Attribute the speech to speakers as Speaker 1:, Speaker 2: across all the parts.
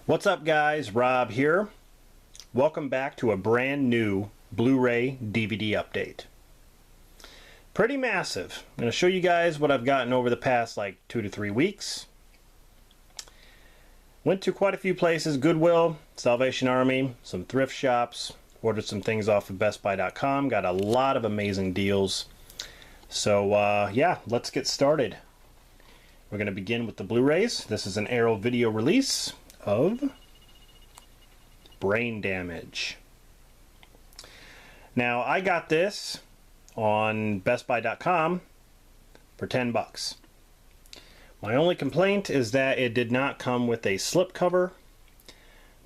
Speaker 1: What's up guys, Rob here. Welcome back to a brand new Blu-ray DVD update. Pretty massive. I'm going to show you guys what I've gotten over the past like 2 to 3 weeks. Went to quite a few places, Goodwill, Salvation Army, some thrift shops, ordered some things off of bestbuy.com, got a lot of amazing deals. So yeah, let's get started. We're going to begin with the Blu-rays. This is an Arrow video release of Brain Damage. Now I got this on bestbuy.com for 10 bucks. My only complaint is that it did not come with a slipcover,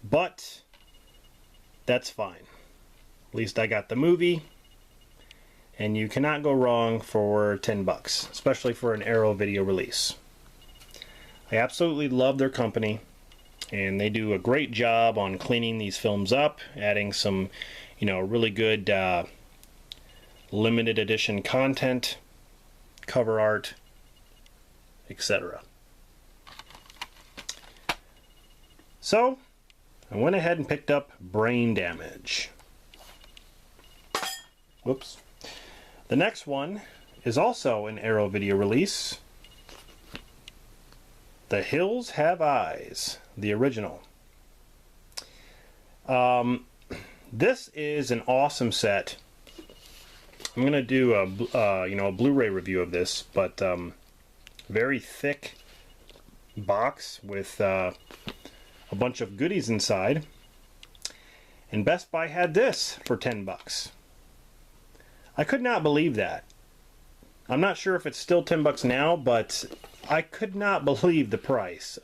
Speaker 1: but that's fine. At least I got the movie, and you cannot go wrong for 10 bucks, especially for an Arrow video release. I absolutely love their company, and they do a great job on cleaning these films up, adding some, really good limited edition content, cover art, etc. So, I went ahead and picked up Brain Damage. Whoops. The next one is also an Arrow video release. The Hills Have Eyes, the original. This is an awesome set. I'm gonna do a Blu-ray review of this, but very thick box with a bunch of goodies inside. And Best Buy had this for 10 bucks. I could not believe that. I'm not sure if it's still 10 bucks now, but I could not believe the price.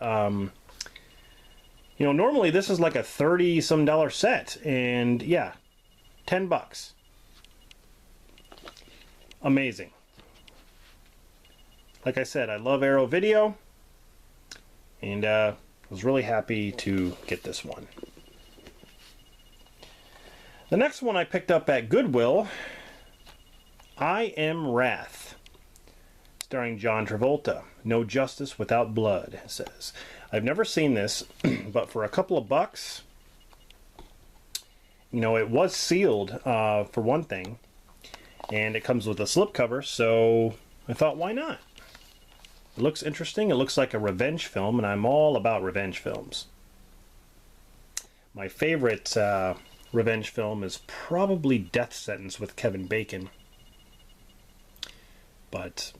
Speaker 1: Normally this is like a $30-some set, and yeah, 10 bucks. Amazing. Like I said, I love Arrow Video, and was really happy to get this one. The next one I picked up at Goodwill, I Am Wrath, starring John Travolta. No Justice Without Blood, it says. I've never seen this, but for a couple of bucks, it was sealed for one thing, and it comes with a slipcover, so I thought, why not? It looks interesting. It looks like a revenge film, and I'm all about revenge films. My favorite revenge film is probably Death Sentence with Kevin Bacon. But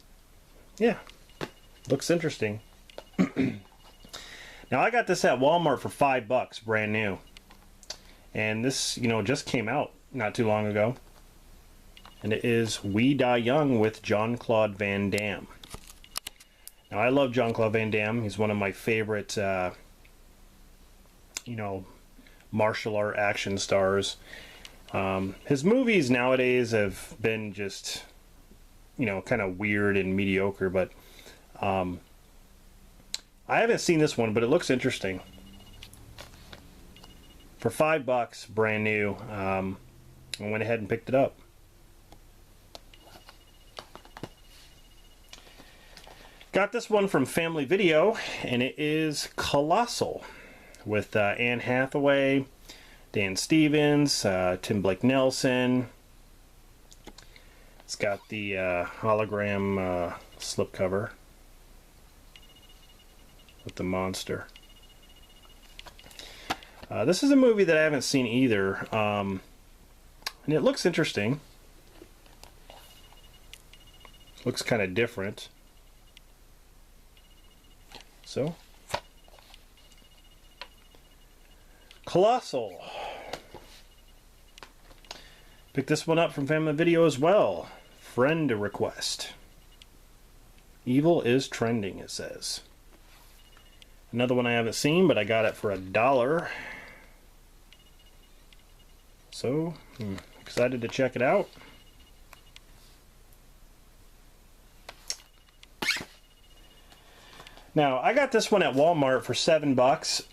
Speaker 1: yeah, looks interesting. Now I got this at Walmart for 5 bucks, brand new. And this, just came out not too long ago. And it is We Die Young with Jean-Claude Van Damme. Now I love Jean-Claude Van Damme. He's one of my favorite, martial art action stars. His movies nowadays have been just, kind of weird and mediocre, but I haven't seen this one, but it looks interesting. For 5 bucks, brand new, I went ahead and picked it up. Got this one from Family Video, and it is Colossal, with Anne Hathaway, Dan Stevens, Tim Blake Nelson. It's got the hologram slipcover with the monster. This is a movie that I haven't seen either, and it looks interesting. Looks kind of different. So, Colossal. Picked this one up from Family Video as well. Friend request. Evil is trending, it says. Another one I haven't seen, but I got it for $1. So, excited to check it out. Now, I got this one at Walmart for 7 bucks,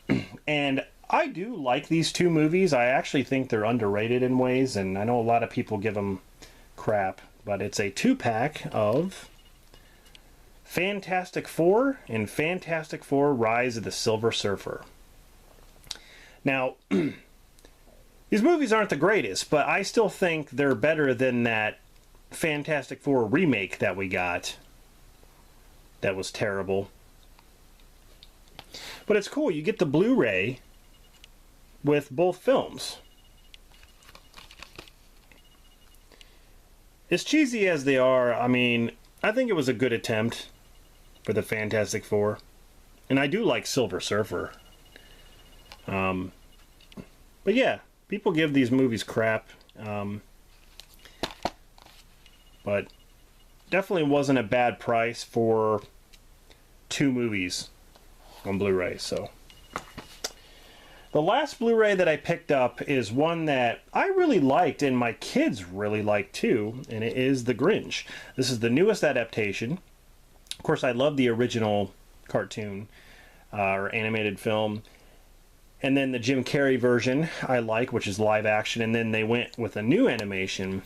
Speaker 1: and I do like these two movies. I actually think they're underrated in ways, and I know a lot of people give them crap, but it's a 2-pack of Fantastic Four and Fantastic Four Rise of the Silver Surfer. Now, these movies aren't the greatest, but I still think they're better than that Fantastic Four remake that we got. That was terrible. But it's cool. You get the Blu-ray with both films. As cheesy as they are, I mean, I think it was a good attempt for the Fantastic Four. And I do like Silver Surfer. But yeah, people give these movies crap. But definitely wasn't a bad price for 2 movies on Blu-ray. So the last Blu-ray that I picked up is one that I really liked and my kids really liked too, and it is The Grinch. This is the newest adaptation. Of course, I love the original cartoon or animated film. And then the Jim Carrey version I like, which is live action. And then they went with a new animation.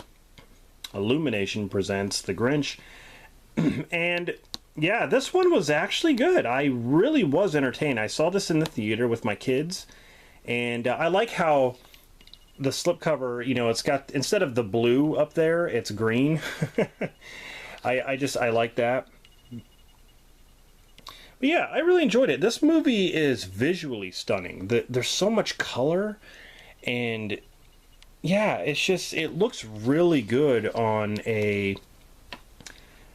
Speaker 1: Illumination presents The Grinch. And yeah, this one was actually good. I really was entertained. I saw this in the theater with my kids. And I like how the slipcover, you know, it's got, instead of the blue up there, it's green. I like that. But yeah, I really enjoyed it. This movie is visually stunning. There's so much color, and yeah, it's just, it looks really good on a,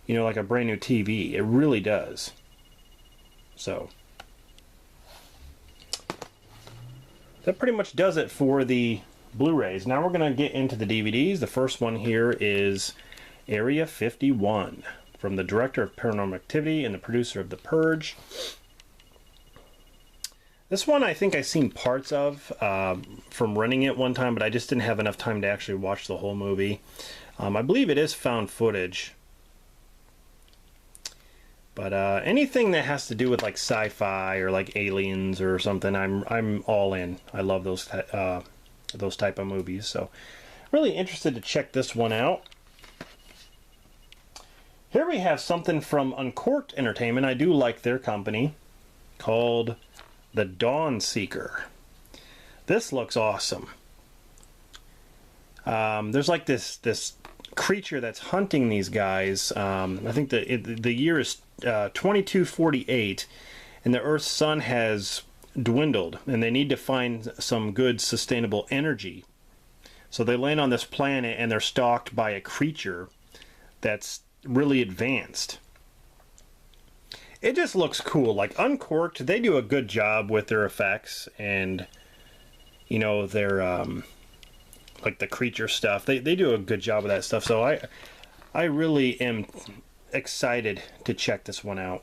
Speaker 1: you know, like a brand new TV. It really does. So that pretty much does it for the Blu-rays. Now we're going to get into the DVDs. The first one here is Area 51. From the director of Paranormal Activity and the producer of The Purge. This one I think I've seen parts of from renting it one time, but I just didn't have enough time to actually watch the whole movie. I believe it is found footage. But anything that has to do with like sci-fi or like aliens or something, I'm all in. I love those type of movies. So really interested to check this one out. Here we have something from Uncorked Entertainment. I do like their company, called The Dawn Seeker. This looks awesome. There's like this creature that's hunting these guys. I think the year is 2248, and the Earth's sun has dwindled, and they need to find some good sustainable energy. So they land on this planet, and they're stalked by a creature that's really advanced. It just looks cool. Like Uncorked, they do a good job with their effects and, you know, their like the creature stuff. They do a good job with that stuff. So I really am excited to check this one out.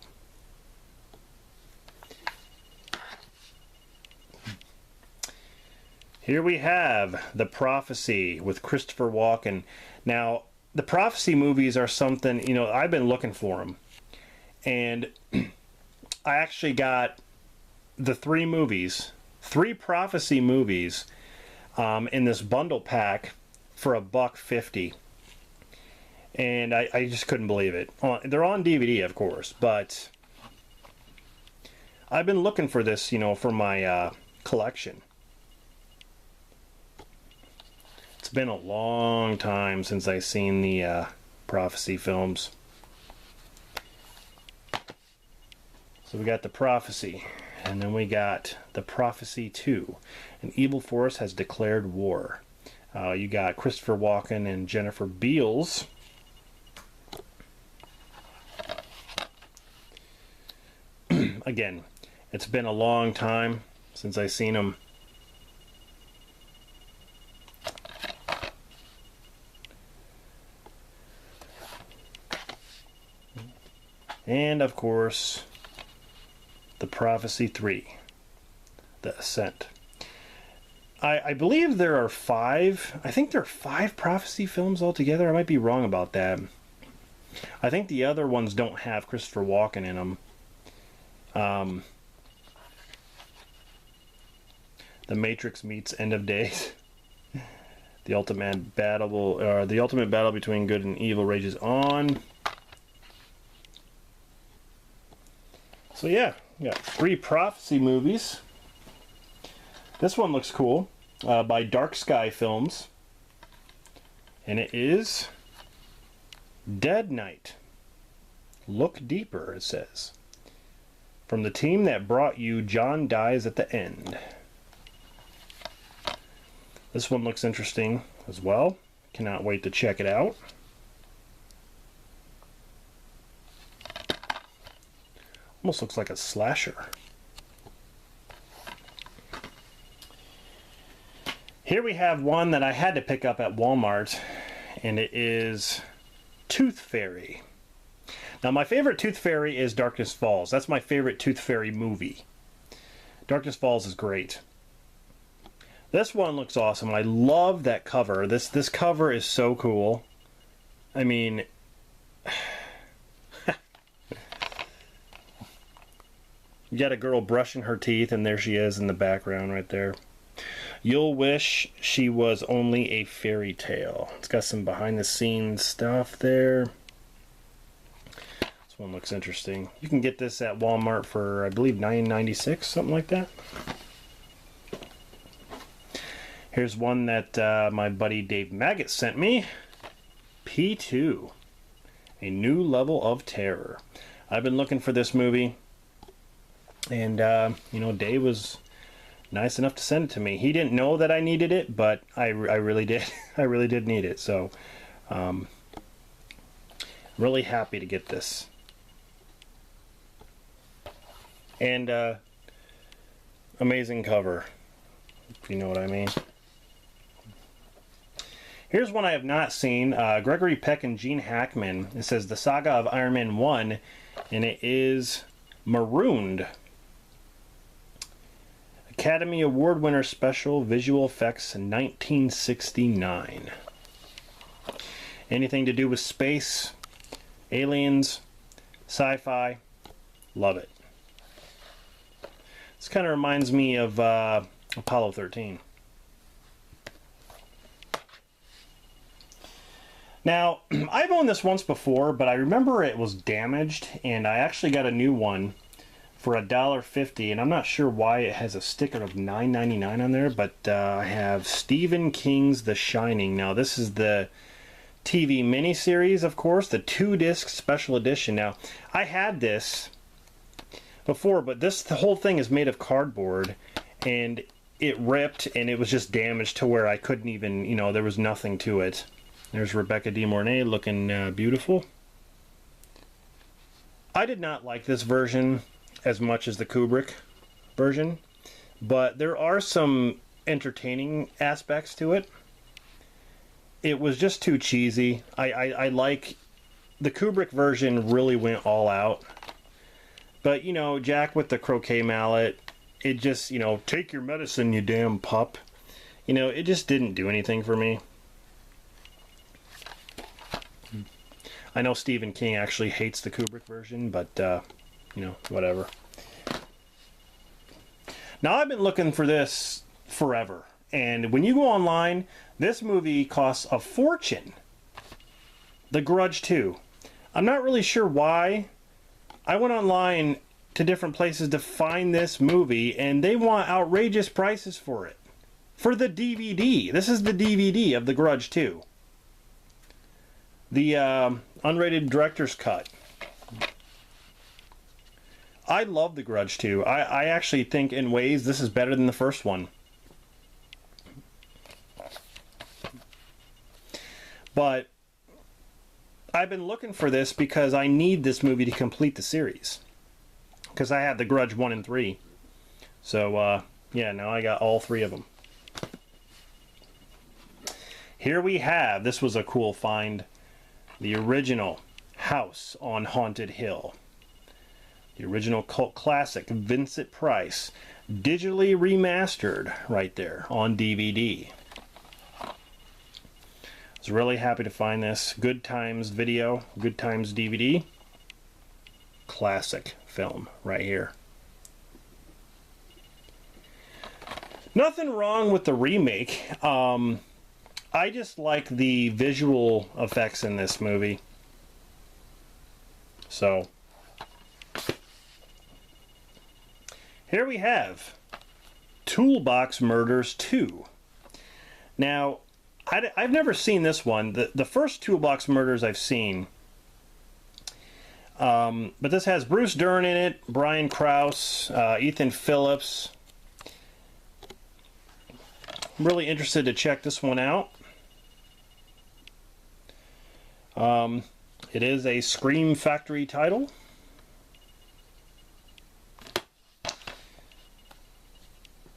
Speaker 1: Here we have The Prophecy with Christopher Walken. Now, the Prophecy movies are something, you know, I've been looking for them. And I actually got the 3 Prophecy movies in this bundle pack for $1.50. And I just couldn't believe it. They're on DVD, of course, but I've been looking for this, you know, for my collection. It's been a long time since I've seen the Prophecy films. So we got The Prophecy, and then we got The Prophecy 2. An evil force has declared war. You got Christopher Walken and Jennifer Beals. Again, it's been a long time since I've seen them. And of course, The Prophecy 3, The Ascent. I believe there are 5, I think there are 5 Prophecy films altogether. I might be wrong about that. I think the other ones don't have Christopher Walken in them. The Matrix meets End of Days. The ultimate battle between good and evil rages on. So yeah, we got 3 Prophecy movies. This one looks cool, by Dark Sky Films, and it is Dead Night. Look Deeper, it says. From the team that brought you John Dies at the End. This one looks interesting as well. Cannot wait to check it out. Almost looks like a slasher. Here we have one that I had to pick up at Walmart, and it is Tooth Fairy. Now, my favorite Tooth Fairy is Darkness Falls. That's my favorite Tooth Fairy movie. Darkness Falls is great. This one looks awesome. I love that cover. This cover is so cool. I mean, you got a girl brushing her teeth, and there she is in the background right there. You'll wish she was only a fairy tale. It's got some behind the scenes stuff there. This one looks interesting. You can get this at Walmart for, I believe, $9.96, something like that. Here's one that my buddy Dave Maggot sent me. P2. A New Level of Terror. I've been looking for this movie. And, you know, Dave was nice enough to send it to me. He didn't know that I needed it, but I really did. I really did need it. So, really happy to get this. And, amazing cover, if you know what I mean. Here's one I have not seen. Gregory Peck and Gene Hackman. It says The Saga of Iron Man 1, and it is Marooned. Academy Award winner special visual effects in 1969. Anything to do with space, aliens, sci-fi, love it. This kind of reminds me of Apollo 13. Now, I've owned this once before, but I remember it was damaged, and I actually got a new one for $1.50, and I'm not sure why it has a sticker of $9.99 on there, but I have Stephen King's The Shining. Now, this is the TV miniseries, of course, the 2-disc special edition. Now, I had this before, but the whole thing is made of cardboard, and it ripped, and it was just damaged to where I couldn't even, you know, there was nothing to it. There's Rebecca De Mornay looking beautiful. I did not like this version as much as the Kubrick version, but there are some entertaining aspects to it. It was just too cheesy. I like the Kubrick version, really went all out, but you know, Jack with the croquet mallet, it just, you know, take your medicine, you damn pup, you know, it just didn't do anything for me. I know Stephen King actually hates the Kubrick version, but you know, whatever. Now, I've been looking for this forever, and when you go online, this movie costs a fortune. The Grudge 2. I'm not really sure why. I went online to different places to find this movie, and they want outrageous prices for it. For the DVD. This is the DVD of The Grudge 2. The unrated director's cut. I love The Grudge 2. I actually think in ways this is better than the first one. But I've been looking for this because I need this movie to complete the series. Because I had The Grudge 1 and 3. So, yeah, now I got all 3 of them. Here we have, this was a cool find, the original House on Haunted Hill. The original cult classic, Vincent Price, digitally remastered right there on DVD. I was really happy to find this. Good Times video, Good Times DVD. Classic film right here. Nothing wrong with the remake. I just like the visual effects in this movie. So, here we have Toolbox Murders 2. Now, I've never seen this one. The first Toolbox Murders I've seen. But this has Bruce Dern in it, Brian Krause, Ethan Phillips. I'm really interested to check this one out. It is a Scream Factory title.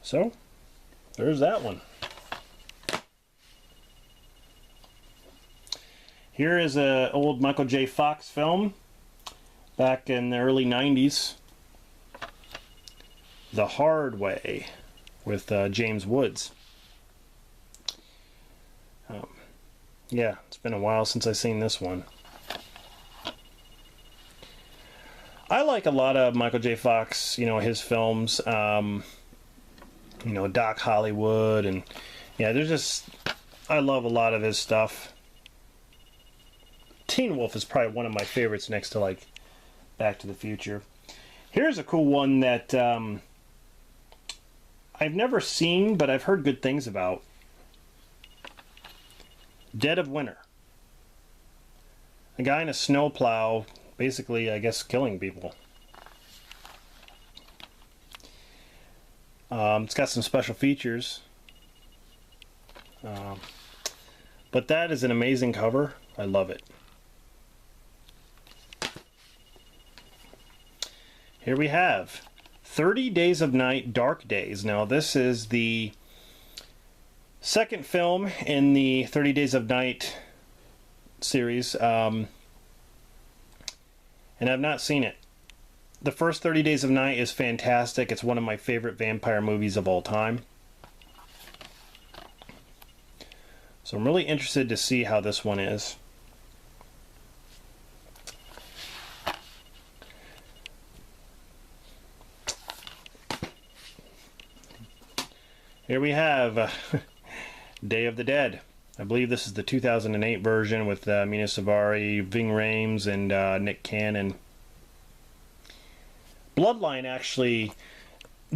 Speaker 1: So, there's that one. Here is an old Michael J. Fox film back in the early 90s. The Hard Way with James Woods. Yeah, it's been a while since I've seen this one. I like a lot of Michael J. Fox, you know, his films. You know, Doc Hollywood, and yeah, there's just, I love a lot of his stuff. Teen Wolf is probably one of my favorites next to like Back to the Future. Here's a cool one that I've never seen, but I've heard good things about. Dead of Winter. A guy in a snowplow, basically, I guess, killing people. It's got some special features. But that is an amazing cover. I love it. Here we have 30 Days of Night, Dark Days. Now this is the second film in the 30 Days of Night series. And I've not seen it. The first 30 Days of Night is fantastic. It's one of my favorite vampire movies of all time. So I'm really interested to see how this one is. Here we have Day of the Dead. I believe this is the 2008 version with Mina Savari, Ving Rhames, and Nick Cannon. Bloodline actually,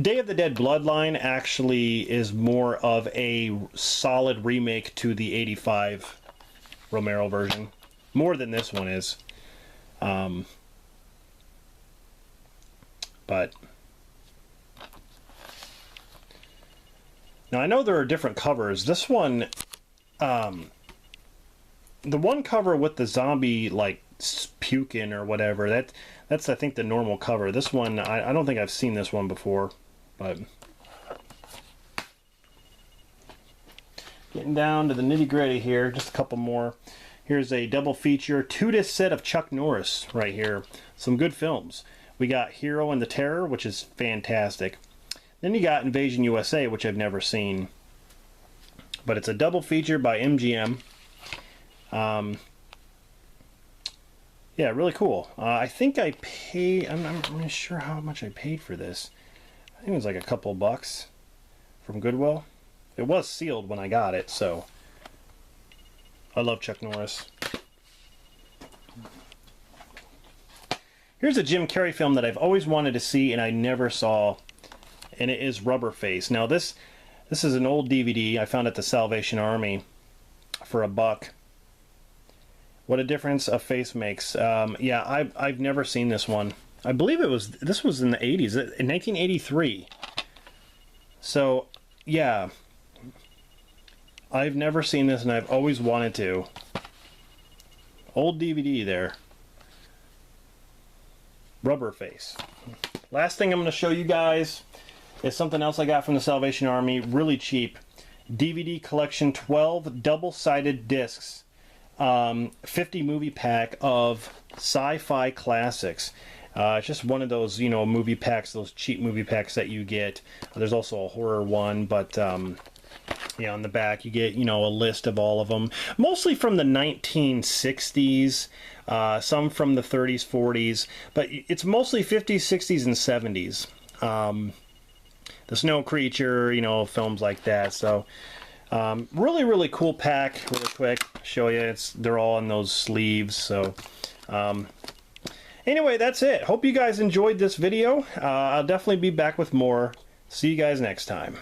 Speaker 1: Day of the Dead Bloodline actually is more of a solid remake to the 85 Romero version. More than this one is. But now I know there are different covers. This one, the one cover with the zombie like puking or whatever, that's I think the normal cover. This one, I don't think I've seen this one before, but getting down to the nitty-gritty here, just a couple more. Here's a double feature, 2-disc set of Chuck Norris right here. Some good films. We got Hero and the Terror, which is fantastic. Then you got Invasion USA, which I've never seen. But it's a double feature by MGM. Yeah, really cool. I think I paid, I'm not sure how much I paid for this. I think it was like a couple bucks from Goodwill. It was sealed when I got it, so I love Chuck Norris. Here's a Jim Carrey film that I've always wanted to see and I never saw, and it is Rubberface. Now this is an old DVD I found at the Salvation Army for $1. What a difference a face makes. Yeah, I've never seen this one. I believe this was in the 80s, in 1983. So, yeah. I've never seen this and I've always wanted to. Old DVD there. Rubberface. Last thing I'm going to show you guys is something else I got from the Salvation Army, really cheap. DVD collection, 12 double-sided discs. 50 movie pack of sci-fi classics. It's just one of those, you know, movie packs, those cheap movie packs that you get. There's also a horror one, but yeah, on the back you get, you know, a list of all of them. Mostly from the 1960s, some from the 30s, 40s, but it's mostly 50s, 60s, and 70s. The Snow Creature, you know, films like that. So really cool pack. Really quick, show you, they're all in those sleeves. So anyway, that's it. Hope you guys enjoyed this video. I'll definitely be back with more. See you guys next time.